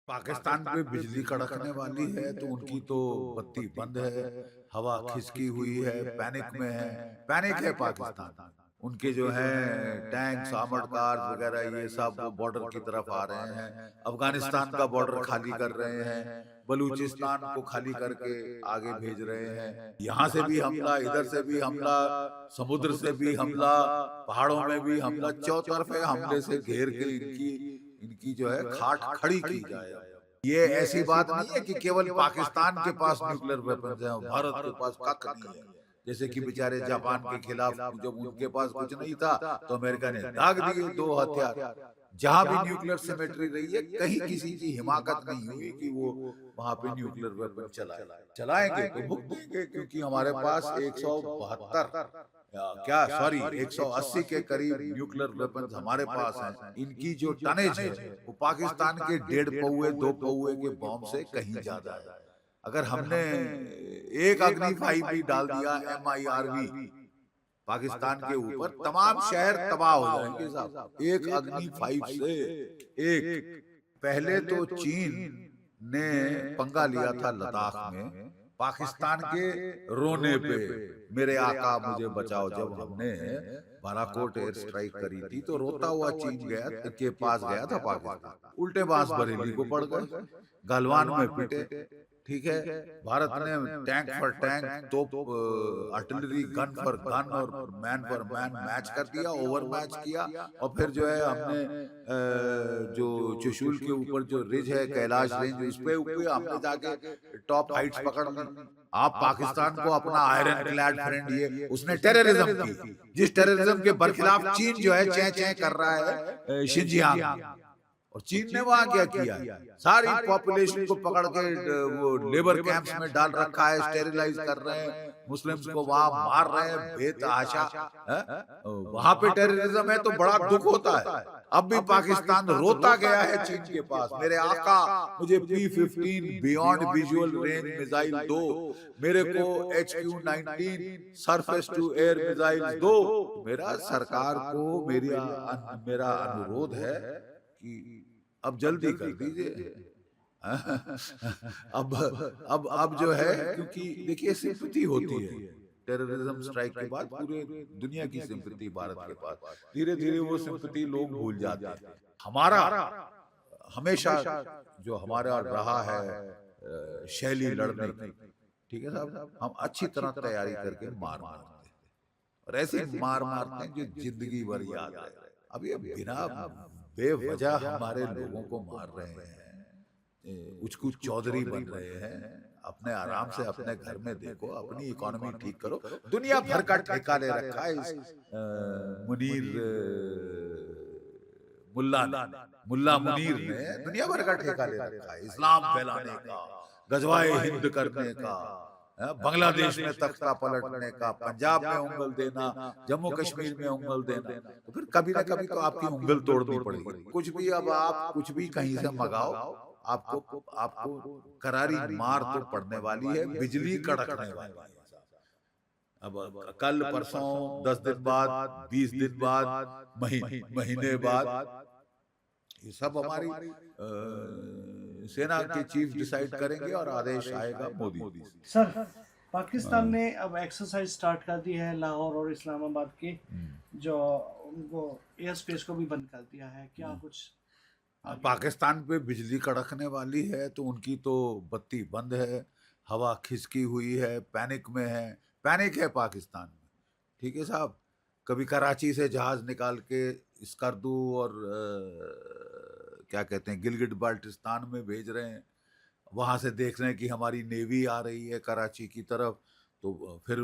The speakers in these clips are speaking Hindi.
पाकिस्तान पे बिजली कड़कने वाली है तो उनकी तो बत्ती बंद है, हवा खिसकी हुई है, पैनिक में है। पैनिक है पाकिस्तान में। उनके जो हैं टैंक्स, आर्मर्ड कार्स वगैरह ये सब वो बॉर्डर की तरफ आ रहे हैं। अफगानिस्तान का बॉर्डर खाली कर रहे हैं, बलूचिस्तान को खाली करके आगे भेज रहे हैं। यहाँ से भी हमला, इधर से भी हमला, समुद्र से भी हमला, पहाड़ों में भी हमला, चौतरफे हमले से घेर के इनकी इनकी जो है खाट खड़ी की जाए। ये ऐसी बात नहीं है कि केवल पाकिस्तान के पास न्यूक्लियर वेपन्स हैं, भारत के पास कख नहीं है। जैसे कि बेचारे जापान के खिलाफ जब उनके पास कुछ नहीं था तो अमेरिका ने दाग दिए दो हथियार। जहां भी न्यूक्लियर सिमेट्री रही है, कहीं किसी की हिमाकत नहीं हुई कि वो वहां पे न्यूक्लियर वेपन चलाए। चलाएंगे तो भुगतेंगे, क्योंकि हमारे पास 172 क्या सॉरी 180 के करीब न्यूक्लियर वेपन्स हमारे पास हैं। इनकी जो टनेज है वो पाकिस्तान के 1.5 पौए 2 पौए के बॉम्ब से कहीं ज्यादा है। अगर हमने एक अग्नि 5 भी डाल दिया MIRV पाकिस्तान के ऊपर, तमाम शहर तबाह हो जाएंगे साहब, एक अग्नि 5 से। एक पहले तो चीन ने पंगा लिया था लद्दाख में पाकिस्तान के रोने पे, मेरे आका मुझे बचाओ। जब हमने बालाकोट एयर स्ट्राइक करी थी तो रोता हुआ चीन गया के पास गया था पाकिस्तान, उल्टे बांस बरेली को पड़ गए, गलवान में पिटे। ठीक है, भारत ने टैंक फॉर टैंक, तोप, आर्टिलरी, गन फॉर गन और मैन फॉर मैन मैच कर दिया, ओवर मैच किया। और फिर जो है हमने जो चुशूल के ऊपर जो रिज है, कैलाश रेंज, उस पे ऊपर हमने जाके टॉप हाइट्स पकड़ ली। आप पाकिस्तान को अपना आयरन क्लैड फ्रेंड, ये उसने टेररिज्म की, जिस टेररिज्म के बरखिलाफ चीन जो है चै चै कर रहा है शिनजियांग। और चीन ने वहां क्या किया, सारी पॉपुलेशन को पकड़ के वो लेबर कैंप्स में डाल रखा है, स्टेरिलाइज कर रहे हैं, मुस्लिम्स को वहां मार रहे हैं बेतहाशा। वहां पे टेररिज्म है तो बड़ा दुख होता है। अब भी पाकिस्तान रोता गया है चीन के पास, मेरे आका मुझे P-15 beyond visual range missile दो, मेरे को HQ-19 surface to air missile दो। मेरा सरकार को मेरा अनुरोध है कि अब जल्दी कर दीजिए। अब अब जो है, क्योंकि देखिए सिंपैथी होती है टेररिज्म स्ट्राइक के बाद, पूरे दुनिया की सिंपैथी भारत के पास, धीरे धीरे वो सिंपैथी लोग भूल जाते हैं। हमारा हमेशा जो हमारा रहा है शैली लड़ने की, ठीक है साहब, हम अच्छी तरह तैयारी करके मार मारते हैं, और ऐसी मार मारते हैं जो जिंदगी भर याद है। अब ये बिना बेवजह हमारे लोगों को मार रहे हैं, कुछ कुछ चौधरी बन रहे हैं। अपने आराम से अपने घर में देखो, अपनी इकोनॉमी ठीक करो। दुनिया भर का ठेका ले रखा है इस मुनीर मुल्ला ने, मुल्ला मुनीर ने दुनिया भर का ठेका ले रखा है, इस्लाम फैलाने का, गजवाए हिंद करने का, बांग्लादेश में तख्ता पलटने का, पंजाब में उंगल देना, जम्मू कश्मीर में उंगल देना। तो फिर कभी ना कभी तो आपकी उंगल तोड़नी पड़ेगी। कुछ भी, अब आप कुछ भी कहीं से मंगाओ, आपको आपको करारी मार तो पड़ने वाली है, बिजली कड़कने वाली है। अब कल परसों, 10 दिन बाद, 20 दिन बाद, महीने बाद, ये सब हमारी सेना के चीफ डिसाइड करेंगे और आदेश आएगा मोदी से। सर, पाकिस्तान ने अब एक्सरसाइज स्टार्ट कर दी है लाहौर और इस्लामाबाद के, जो उनको एयर स्पेस को भी बंद कर दिया है, क्या कुछ पाकिस्तान पे बिजली कड़कने वाली है तो उनकी तो बत्ती बंद है, हवा खिसकी हुई है, पैनिक में है। पैनिक है पाकिस्तान में, ठीक है साहब। कभी कराची से जहाज निकाल के स्कर्दू और क्या कहते हैं गिलगिट बाल्टिस्तान में भेज रहे हैं, वहां से देख रहे हैं कि हमारी नेवी आ रही है कराची की तरफ, तो फिर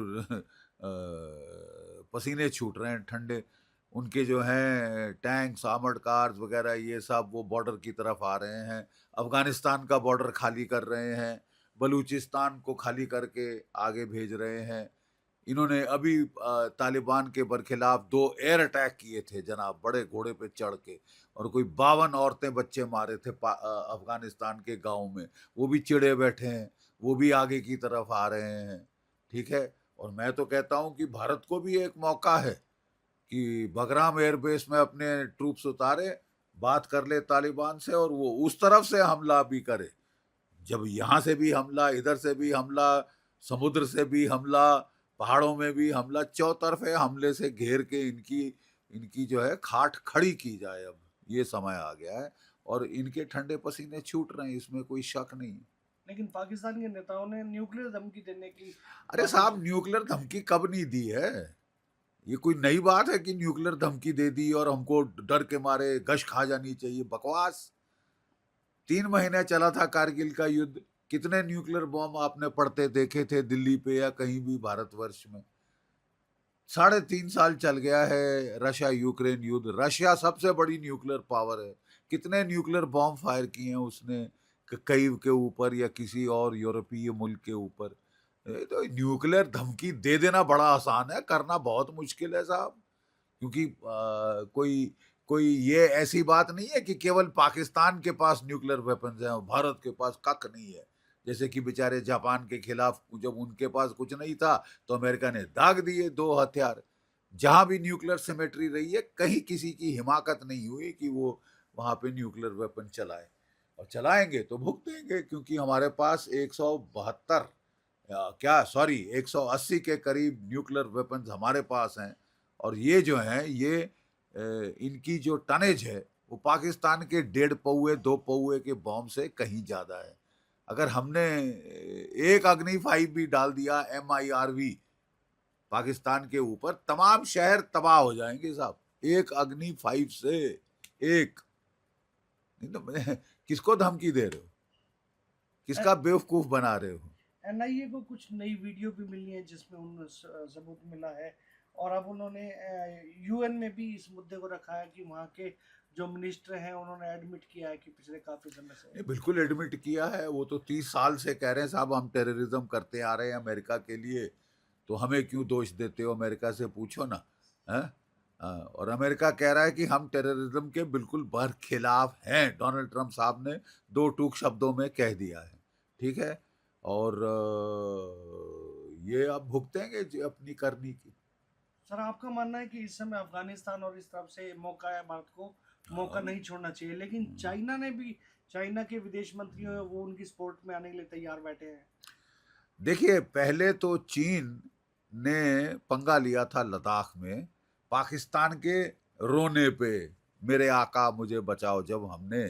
पसीने छूट रहे हैं ठंडे। उनके जो हैं टैंक्स, आर्मर्ड कार्स वगैरह ये सब वो बॉर्डर की तरफ आ रहे हैं, अफगानिस्तान का बॉर्डर खाली कर रहे हैं, बलूचिस्तान को खाली करके आगे भेज रहे हैं। इन्होंने अभी तालिबान के बरखिलाफ 2 एयर अटैक किए थे जनाब, बड़े घोड़े पे चढ़ के, और कोई 52 औरतें बच्चे मारे थे अफगानिस्तान के गांव में। वो भी चिड़े बैठे हैं, वो भी आगे की तरफ आ रहे हैं, ठीक है। और मैं तो कहता हूं कि भारत को भी एक मौका है कि बगराम एयरबेस में अपने ट्रूप्स उतारे, बात कर ले तालिबान से और वो उस तरफ से हमला भी करे। जब यहाँ से भी हमला, इधर से भी हमला, समुद्र से भी हमला, पहाड़ों में भी हमला, चौतरफे हमले से घेर के इनकी इनकी जो है खाट खड़ी की जाए। अब ये समय आ गया है और इनके ठंडे पसीने छूट रहे हैं, इसमें कोई शक नहीं। लेकिन पाकिस्तान के नेताओं ने न्यूक्लियर धमकी देने की अरे साहब, न्यूक्लियर धमकी कब नहीं दी है? ये कोई नई बात है कि न्यूक्लियर धमकी दे दी और हमको डर के मारे गश खा जानी चाहिए? बकवास। 3 महीने चला था कारगिल का युद्ध। कितने न्यूक्लियर बॉम्ब आपने पड़ते देखे थे दिल्ली पे या कहीं भी भारतवर्ष में? 3.5 साल चल गया है रशिया यूक्रेन युद्ध। रशिया सबसे बड़ी न्यूक्लियर पावर है। कितने न्यूक्लियर बॉम्ब फायर किए हैं उसने कई के ऊपर या किसी और यूरोपीय मुल्क के ऊपर? तो न्यूक्लियर धमकी दे देना बड़ा आसान है, करना बहुत मुश्किल है साहब। क्योंकि कोई कोई ये ऐसी बात नहीं है कि केवल पाकिस्तान के पास न्यूक्लियर वेपन्स हैं, भारत के पास कख नहीं है। जैसे कि बेचारे जापान के खिलाफ जब उनके पास कुछ नहीं था तो अमेरिका ने दाग दिए 2 हथियार। जहां भी न्यूक्लियर सिमेट्री रही है, कहीं किसी की हिमाकत नहीं हुई कि वो वहां पे न्यूक्लियर वेपन चलाए, और चलाएंगे तो भुगतेंगे। क्योंकि हमारे पास 172 क्या सॉरी 180 के करीब न्यूक्लियर वेपन्स हमारे पास हैं। और ये जो हैं ये इनकी जो टनेज है वो पाकिस्तान के 1.5 पौए 2 पौए के बॉम्ब से कहीं ज्यादा है। अगर हमने एक अग्नि 5 भी डाल दिया MIRV पाकिस्तान के ऊपर, तमाम शहर तबाह हो जाएंगे साहब। एक अग्नि 5 से एक नहीं तो किसको धमकी दे रहे हो? किसका बेवकूफ बना रहे हो? एनआईए को कुछ नई वीडियो भी मिली है जिसमें उन सबूत मिला है, और अब उन्होंने यूएन में भी इस मुद्दे को रखा है कि वहाँ के जो मिनिस्टर हैं उन्होंने एडमिट किया है कि पिछले काफी समय से। बिल्कुल एडमिट किया है। वो तो 30 साल से कह रहे हैं साहब हम टेररिज्म करते आ रहे हैं अमेरिका के लिए, तो हमें क्यों दोष देते हो? अमेरिका से पूछो ना। है और अमेरिका कह रहा है कि हम टेररिज्म के बिल्कुल बरखिलाफ हैं। डोनाल्ड ट्रंप साहब ने 2 टूक शब्दों में कह दिया है। ठीक है, और ये अब भुगतेंगे अपनी करनी की। सर, आपका मानना है कि इस समय अफगानिस्तान और इस तरफ से मौका है, भारत को मौका नहीं छोड़ना चाहिए, लेकिन चाइना ने भी, चाइना के विदेश मंत्री हैं वो उनकी सपोर्ट में आने के लिए तैयार बैठे हैं। देखिए, पहले तो चीन ने पंगा लिया था लद्दाख में पाकिस्तान के रोने पे, मेरे आका मुझे बचाओ। जब हमने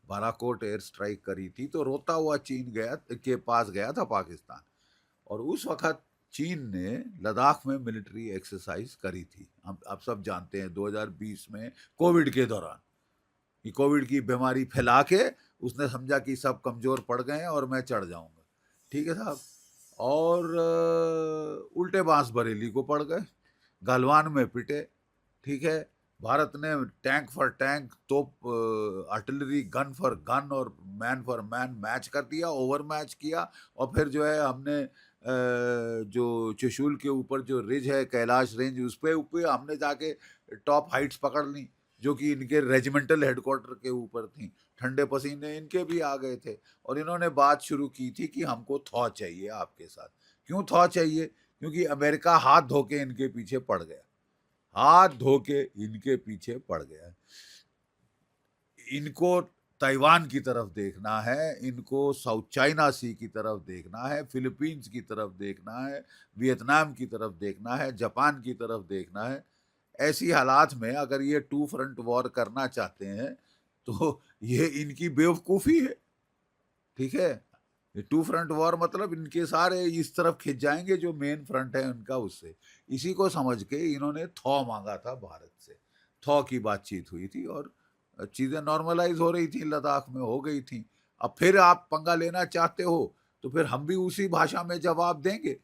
बालाकोट एयर स्ट्राइक करी थी तो रोता हुआ चीन के पास गया था पाकिस्तान, और उस वक्त चीन ने लद्दाख में मिलिट्री एक्सरसाइज करी थी। हम आप सब जानते हैं 2020 में कोविड के दौरान, कि कोविड की बीमारी फैला के उसने समझा कि सब कमजोर पड़ गए हैं और मैं चढ़ जाऊंगा। ठीक है साहब, और उल्टे बांस बरेली को पड़ गए, गलवान में पिटे। ठीक है, भारत ने टैंक फॉर टैंक, तोप, आर्टिलरी, गन फॉर गन और मैन फॉर मैन मैच कर दिया, ओवर मैच किया। और फिर जो है हमने जो चुशूल के ऊपर जो रिज है, कैलाश रेंज, उस पे ऊपर हमने जाके टॉप हाइट्स पकड़ ली जो कि इनके रेजिमेंटल हेडक्वार्टर के ऊपर थी। ठंडे पसीने इनके भी आ गए थे और इन्होंने बात शुरू की थी कि हमको थॉ चाहिए आपके साथ। क्यों थॉ चाहिए? क्योंकि अमेरिका हाथ धो के इनके पीछे पड़ गया, हाथ धो के इनके पीछे पड़ गया। इनको ताइवान की तरफ देखना है, इनको साउथ चाइना सी की तरफ देखना है, फिलीपींस की तरफ देखना है, वियतनाम की तरफ देखना है, जापान की तरफ देखना है। ऐसी हालात में अगर ये 2 फ्रंट वॉर करना चाहते हैं तो ये इनकी बेवकूफ़ी है। ठीक है, ये 2 फ्रंट वॉर मतलब इनके सारे इस तरफ खिंच जाएंगे जो मेन फ्रंट है उनका, उससे। इसी को समझ के इन्होंने थॉ मांगा था भारत से। थॉ की बातचीत हुई थी और चीज़ें नॉर्मलाइज हो रही थी, लद्दाख में हो गई थी। अब फिर आप पंगा लेना चाहते हो तो फिर हम भी उसी भाषा में जवाब देंगे।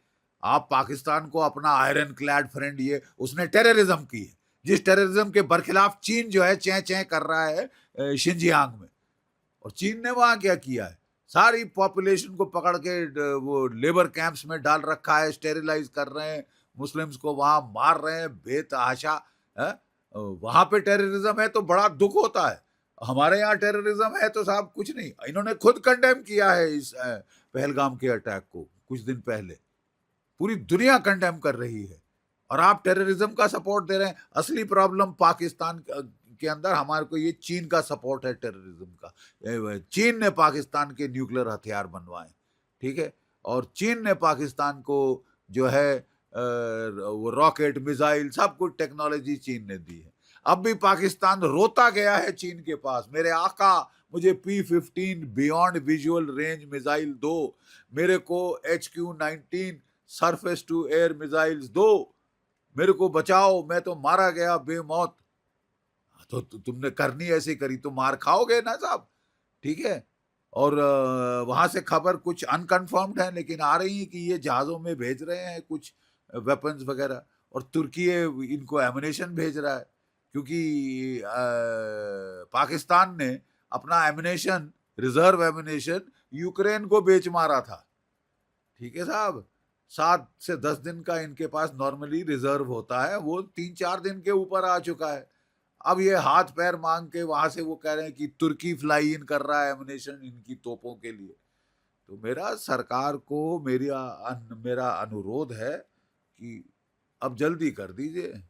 आप पाकिस्तान को अपना आयरन क्लैड फ्रेंड, ये उसने टेररिज्म की है, जिस टेररिज्म के बरखिलाफ चीन जो है चैं चैं कर रहा है शिनजियांग में। और चीन ने वहां क्या किया है? सारी पॉपुलेशन को पकड़ के वो लेबर कैंप्स में डाल रखा है, स्टेरिलाइज कर रहे हैं, मुस्लिम्स को वहां मार रहे हैं बेतहाशा। वहां पे टेररिज्म है तो बड़ा दुख होता है, हमारे यहाँ टेररिज्म है तो साहब कुछ नहीं। इन्होंने खुद कंडेम किया है इस पहलगाम के अटैक को कुछ दिन पहले, पूरी दुनिया कंडेम कर रही है और आप टेररिज्म का सपोर्ट दे रहे हैं। असली प्रॉब्लम पाकिस्तान के अंदर हमारे को ये चीन का सपोर्ट है टेररिज्म का। चीन ने पाकिस्तान के न्यूक्लियर हथियार बनवाए, ठीक है, और चीन ने पाकिस्तान को जो है वो रॉकेट, मिसाइल, सब कुछ टेक्नोलॉजी चीन ने दी है। अब भी पाकिस्तान रोता गया है चीन के पास, मेरे आका मुझे P-15 beyond visual range missile दो, मेरे को HQ-19 surface to air missiles दो, मेरे को बचाओ, मैं तो मारा गया बेमौत। तो तुमने करनी ऐसी करी तो मार खाओगे ना साहब, ठीक है। और वहां से खबर कुछ अनकन्फर्म्ड है लेकिन आ रही है कि ये जहाजों में भेज रहे हैं कुछ वेपन्स वगैरह, और तुर्की इनको एमुनेशन भेज रहा है, क्योंकि पाकिस्तान ने अपना एमुनेशन, रिजर्व एमुनेशन यूक्रेन को बेच मारा था, ठीक है साहब। 7 से 10 दिन का इनके पास नॉर्मली रिजर्व होता है, वो 3-4 दिन के ऊपर आ चुका है। अब ये हाथ पैर मांग के वहां से वो कह रहे हैं कि तुर्की फ्लाई इन कर रहा है एमुनेशन इनकी तोपों के लिए। तो मेरा सरकार को मेरा अनुरोध है कि अब जल्दी कर दीजिए।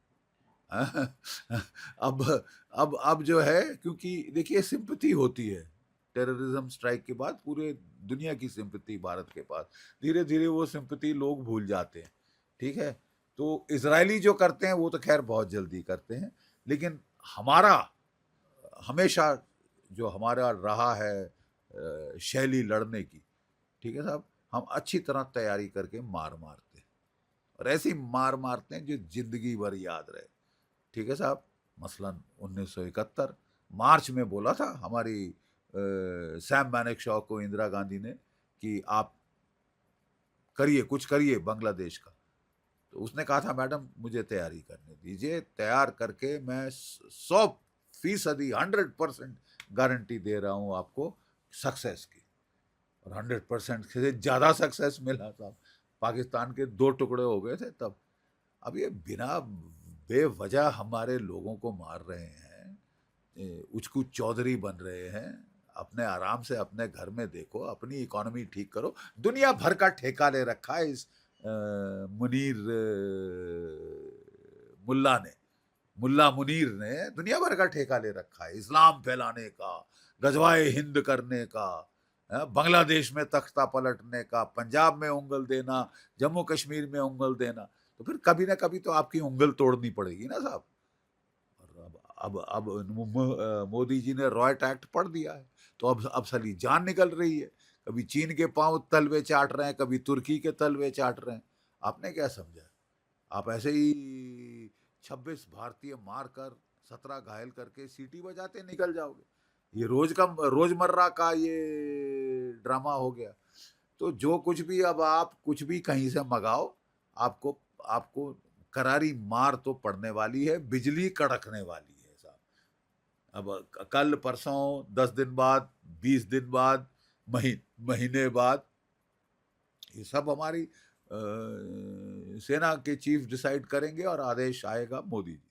अब जो है, क्योंकि देखिए सिंपैथी होती है टेररिज्म स्ट्राइक के बाद, पूरे दुनिया की सिंपैथी भारत के पास, धीरे धीरे वो सिंपैथी लोग भूल जाते हैं, ठीक है। तो इजरायली जो करते हैं वो तो खैर बहुत जल्दी करते हैं, लेकिन हमारा हमेशा जो हमारा रहा है शैली लड़ने की, ठीक है साहब, हम अच्छी तरह तैयारी करके मार मारते हैं, और ऐसी मार मारते हैं जो जिंदगी भर याद रहे, ठीक है साहब। मसलन 1971 मार्च में बोला था हमारी सैम मैनेकशॉ को इंदिरा गांधी ने कि आप करिए, कुछ करिए बांग्लादेश का। तो उसने कहा था मैडम मुझे तैयारी करने दीजिए, तैयार करके मैं 100% 100% गारंटी दे रहा हूँ आपको सक्सेस की, और 100% से ज़्यादा सक्सेस मिला साहब। पाकिस्तान के 2 टुकड़े हो गए थे तब। अब ये बिना बेवजह हमारे लोगों को मार रहे हैं, उचकू चौधरी बन रहे हैं। अपने आराम से अपने घर में देखो, अपनी इकोनॉमी ठीक करो। दुनिया भर का ठेका ले रखा है इस मुनीर मुल्ला मुनीर ने दुनिया भर का ठेका ले रखा है, इस्लाम फैलाने का, गजवाए हिंद करने का, बांग्लादेश में तख्ता पलटने का, पंजाब में उंगल देना, जम्मू कश्मीर में उंगल देना। तो फिर कभी ना कभी तो आपकी उंगल तोड़नी पड़ेगी ना साहब। और अब मोदी जी ने रॉयट एक्ट पढ़ दिया है, तो अब साली जान निकल रही है। कभी चीन के पांव तलवे चाट रहे हैं, कभी तुर्की के तलवे चाट रहे हैं। आपने क्या समझा? आप ऐसे ही 26 भारतीय मारकर 17 घायल करके सीटी बजाते निकल जाओगे? ये रोजमर्रा का ये ड्रामा हो गया। तो जो कुछ भी, अब आप कुछ भी कहीं से मंगाओ, आपको आपको करारी मार तो पड़ने वाली है, बिजली कड़कने वाली है साहब। अब कल परसों, 10 दिन बाद, 20 दिन बाद, महीने बाद, ये सब हमारी सेना के चीफ डिसाइड करेंगे और आदेश आएगा मोदी जी।